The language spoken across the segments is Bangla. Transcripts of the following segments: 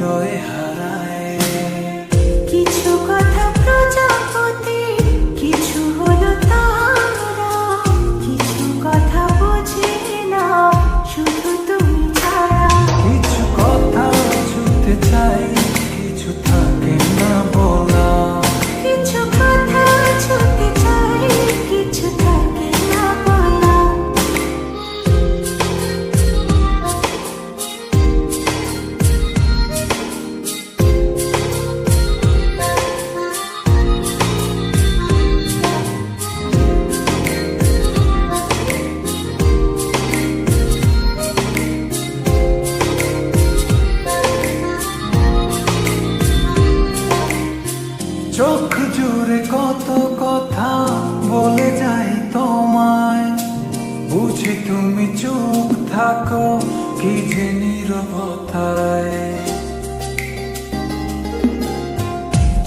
হৃদয়ে হারায়। কিছু কথা প্রজাপতি, কিছু হলো তারা, কিছু কথা বুঝি না শুধু তুমি ছাড়া। কিছু কথা ছুঁতে চাই, কিছু থাকে না বলা। কিছু কথা ছুঁতে চাই, কিছু থাকে না বলা। চোখ জুড়ে কত কথা বলে যাই তোমায়, বুঝি তুমি চুপ থাকো কি যে নীরবতায়।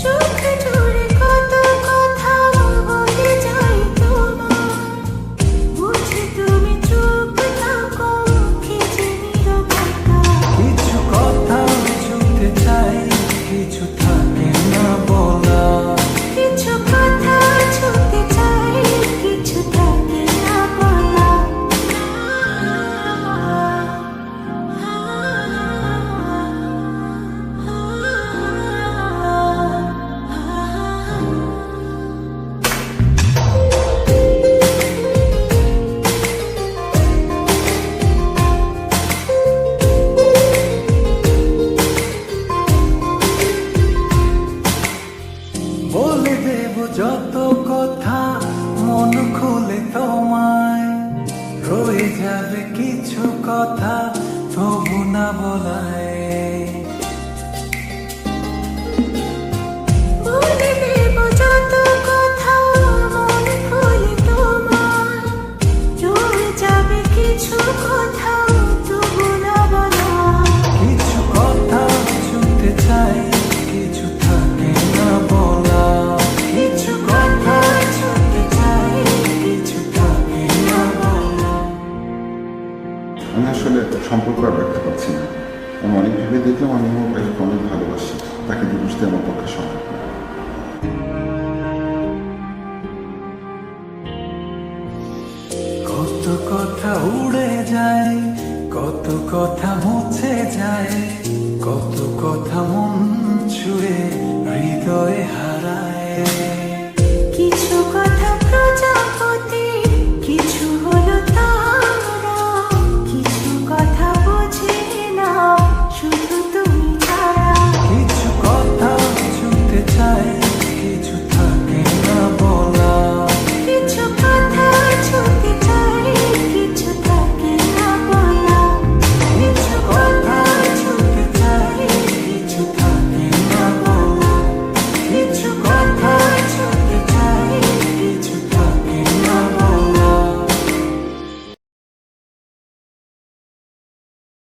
চোখে জুড়ে কত কথা বলে যাই তোমায়, বুঝি তুমি চুপ থাকো কি যে নীরবতা। কিছু কথা ছুঁতে চাই, কিছু থাকে না বলা। কিছু কথা ছুঁতে চাই, কিছু থাকে না বলা। বলে দেব যত কথা মন খুলে তোমায়, রয়ে যাবে কিছু কথা তবু না বলায়। বলে দেব যত কথা মন খুলে তোমায়, রয়ে যাবে কিছু কথা তবু না বলা। কিছু কথা ছুঁতে চাই, কিছু থাকে না বলা। কিছু কথা ছুঁতে চাই, কিছু থাকে না বলা। আমি আসলে সম্পর্ক আর রাখতে পারছি না। আমি অনেক ভেবে দেখলাম আমি আমার ওয়াইফকে অনেক ভালোবাসি, তাকে বুঝতে আমার পক্ষে সম্ভব না। কত কথা উড়ে যায়, কত কথা মুছে যায়, কত কথা মন ছুঁয়ে হৃদয়ে